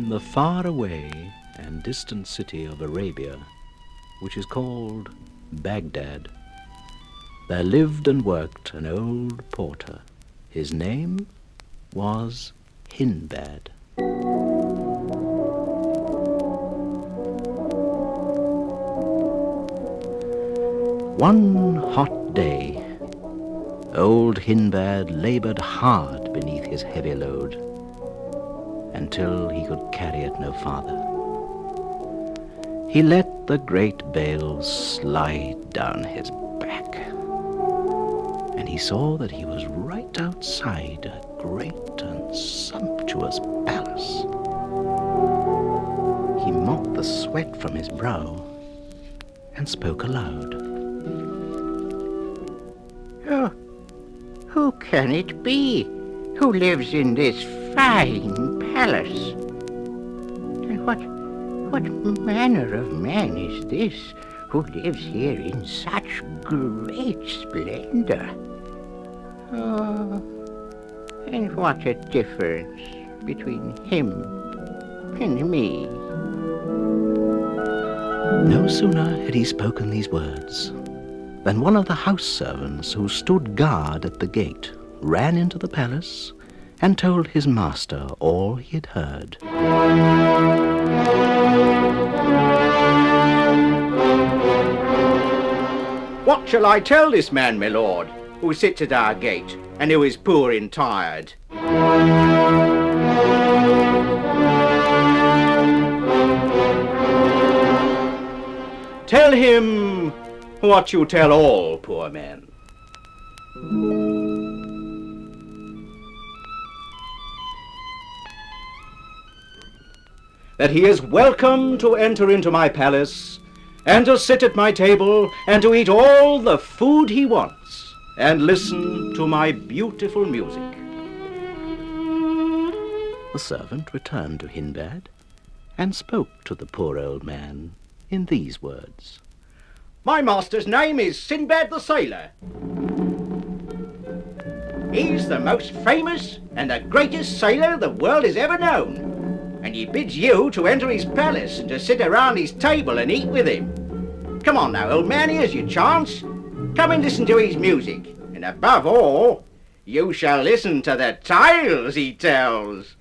In the far-away and distant city of Arabia, which is called Baghdad, there lived and worked an old porter. His name was Sinbad. One hot day, old Sinbad labored hard beneath his heavy load until he could carry it no farther. He let the great bales slide down his back, and he saw that he was right outside a great and sumptuous palace. He mopped the sweat from his brow and spoke aloud. Oh, who can it be who lives in this fine palace? And what manner of man is this who lives here in such great splendor? Oh, and what a difference between him and me. No sooner had he spoken these words than one of the house servants who stood guard at the gate ran into the palace and told his master all he had heard. What shall I tell this man, my lord, who sits at our gate, and who is poor and tired? Tell him what you tell all poor men. That he is welcome to enter into my palace, and to sit at my table, and to eat all the food he wants, and listen to my beautiful music. The servant returned to Sinbad and spoke to the poor old man in these words. My master's name is Sinbad the Sailor. He's the most famous and the greatest sailor the world has ever known. And he bids you to enter his palace and to sit around his table and eat with him. Come on now, old man, here's your chance. Come and listen to his music. And above all, you shall listen to the tales he tells.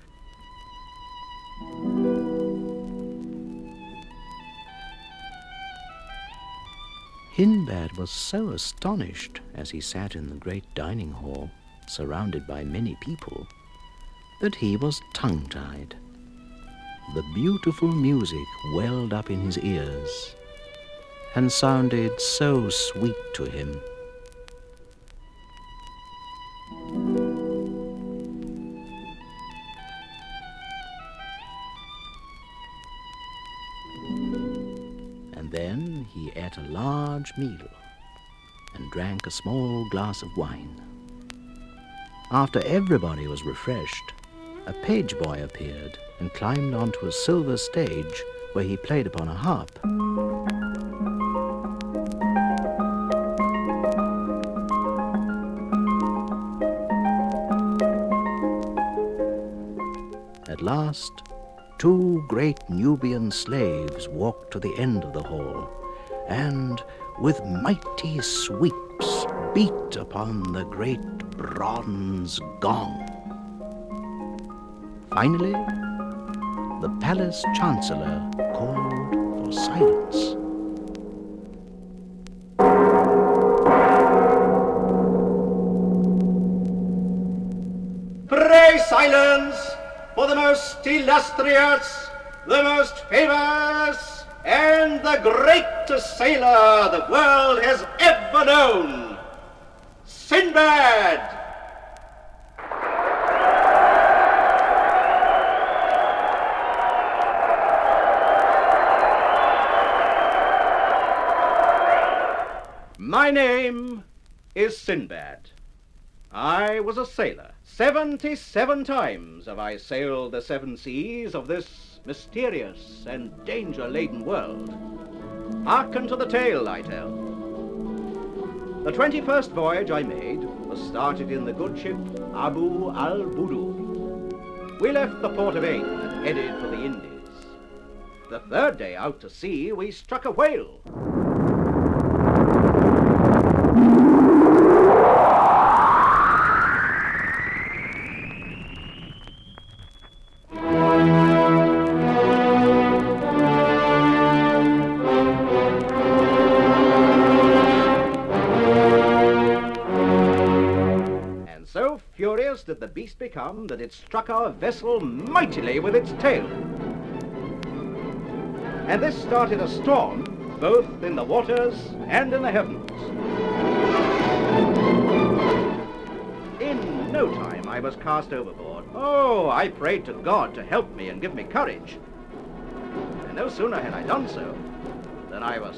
Sinbad was so astonished as he sat in the great dining hall, surrounded by many people, that he was tongue-tied. The beautiful music welled up in his ears and sounded so sweet to him. And then he ate a large meal and drank a small glass of wine. After everybody was refreshed, a page boy appeared and climbed onto a silver stage where he played upon a harp. At last, two great Nubian slaves walked to the end of the hall and, with mighty sweeps, beat upon the great bronze gong. Finally, the palace chancellor called for silence. Pray silence for the most illustrious, the most famous, and the greatest sailor the world has ever known, Sinbad! My name is Sinbad. I was a sailor. 77 times have I sailed the seven seas of this mysterious and danger-laden world. Hearken to the tale I tell. The 21st voyage I made was started in the good ship Abu al-Budur. We left the port of Ain at headed for the Indies. The third day out to sea, we struck a whale. So furious did the beast become that it struck our vessel mightily with its tail. And this started a storm, both in the waters and in the heavens. In no time I was cast overboard. Oh, I prayed to God to help me and give me courage. And no sooner had I done so than I was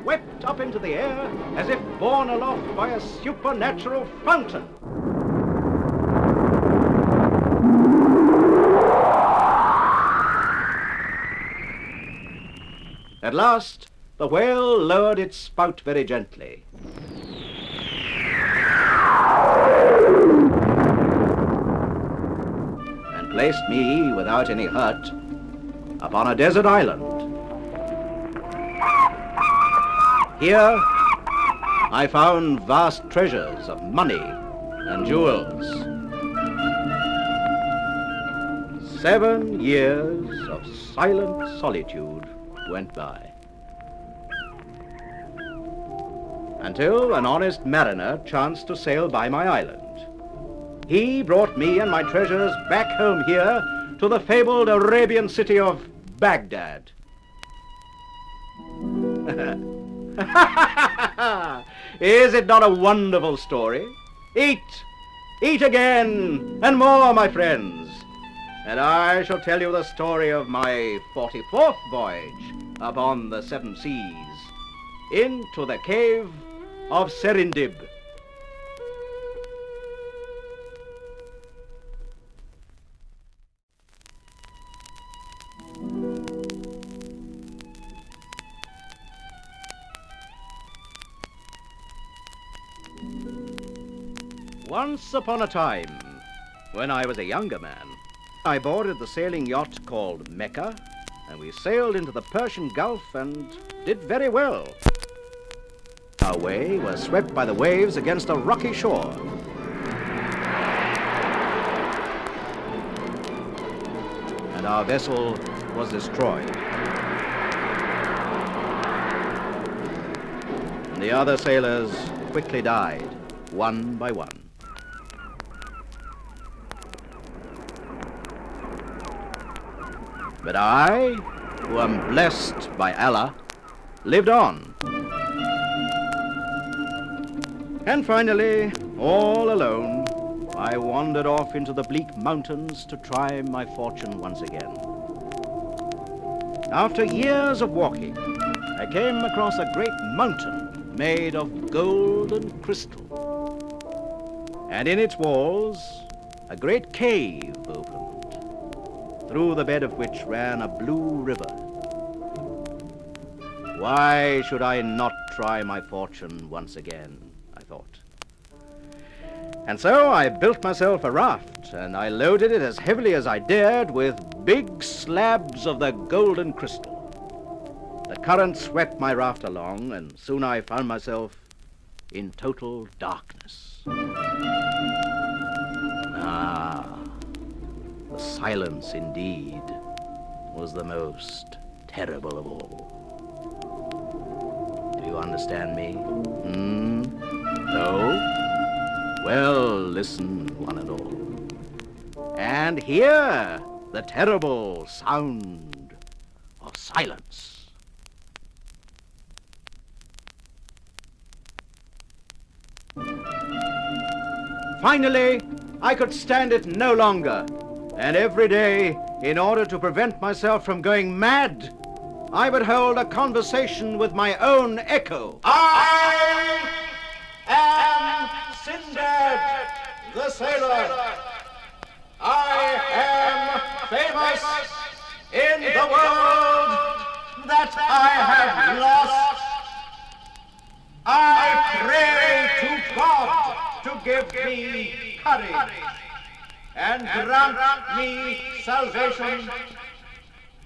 swept up into the air as if borne aloft by a supernatural fountain. At last, the whale lowered its spout very gently. And placed me, without any hurt, upon a desert island. Here, I found vast treasures of money and jewels. 7 years of silent solitude went by, until an honest mariner chanced to sail by my island. He brought me and my treasures back home here to the fabled Arabian city of Baghdad. Is it not a wonderful story? Eat, eat again, and more, my friends. And I shall tell you the story of my 44th voyage upon the 7 seas, into the cave of Serendib. Once upon a time, when I was a younger man, I boarded the sailing yacht called Mecca, and we sailed into the Persian Gulf and did very well. Our way was swept by the waves against a rocky shore. And our vessel was destroyed. And the other sailors quickly died, one by one. But I, who am blessed by Allah, lived on. And finally, all alone, I wandered off into the bleak mountains to try my fortune once again. After years of walking, I came across a great mountain made of gold and crystal. And in its walls, a great cave opened, through the bed of which ran a blue river. Why should I not try my fortune once again, I thought. And so I built myself a raft, and I loaded it as heavily as I dared with big slabs of the golden crystal. The current swept my raft along, and soon I found myself in total darkness. The silence, indeed, was the most terrible of all. Do you understand me? No? Well, listen, one and all, and hear the terrible sound of silence. Finally, I could stand it no longer. And every day, in order to prevent myself from going mad, I would hold a conversation with my own echo. I am Sinbad the Sailor. I am famous in the world that I have lost. I pray to God to give me courage and grant me salvation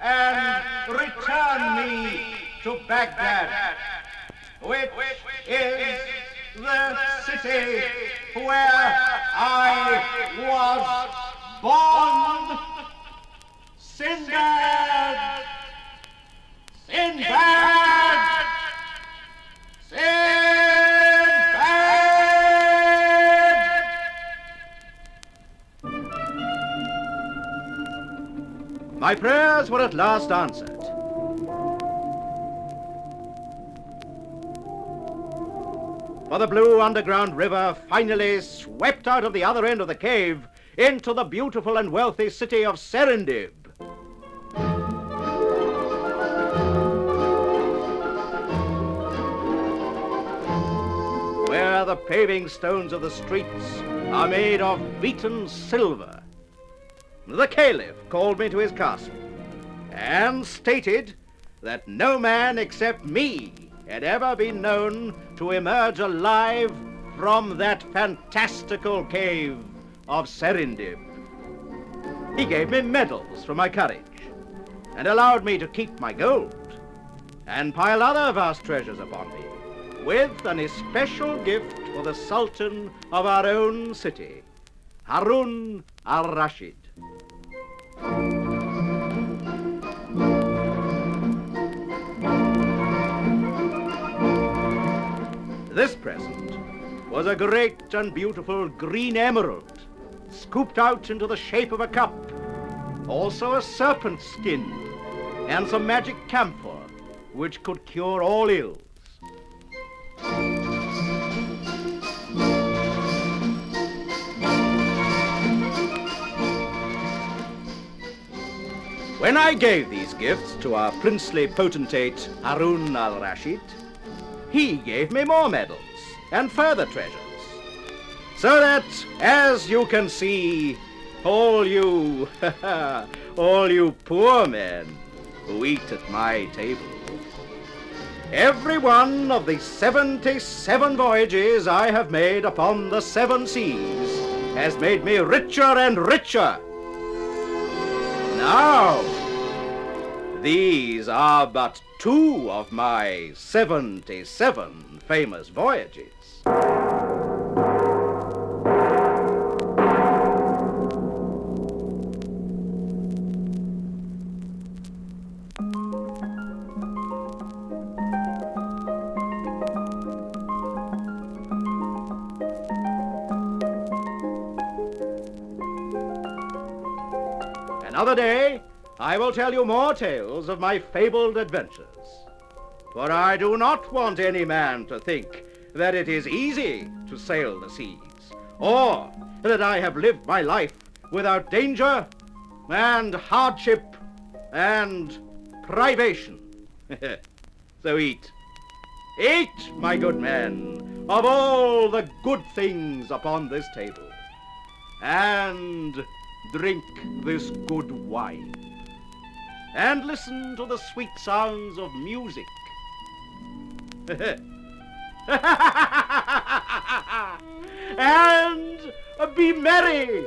and return me to Baghdad, which is the city where I was born. Sinbad! Sinbad! Sinbad! My prayers were at last answered. For the blue underground river finally swept out of the other end of the cave into the beautiful and wealthy city of Serendib. Where the paving stones of the streets are made of beaten silver. The Caliph called me to his castle and stated that no man except me had ever been known to emerge alive from that fantastical cave of Serendib. He gave me medals for my courage and allowed me to keep my gold and pile other vast treasures upon me, with an especial gift for the Sultan of our own city, Harun al-Rashid. This present was a great and beautiful green emerald, scooped out into the shape of a cup, also a serpent skin, and some magic camphor, which could cure all ills. When I gave these gifts to our princely potentate, Harun al-Rashid, he gave me more medals and further treasures. So that, as you can see, all you poor men who eat at my table, every one of the 77 voyages I have made upon the 7 seas has made me richer and richer. Now, these are but 2 of my 77 famous voyages. Another day, I will tell you more tales of my fabled adventures. For I do not want any man to think that it is easy to sail the seas, or that I have lived my life without danger and hardship and privation. So eat, my good men, of all the good things upon this table, and drink this good wine, and listen to the sweet sounds of music. And be merry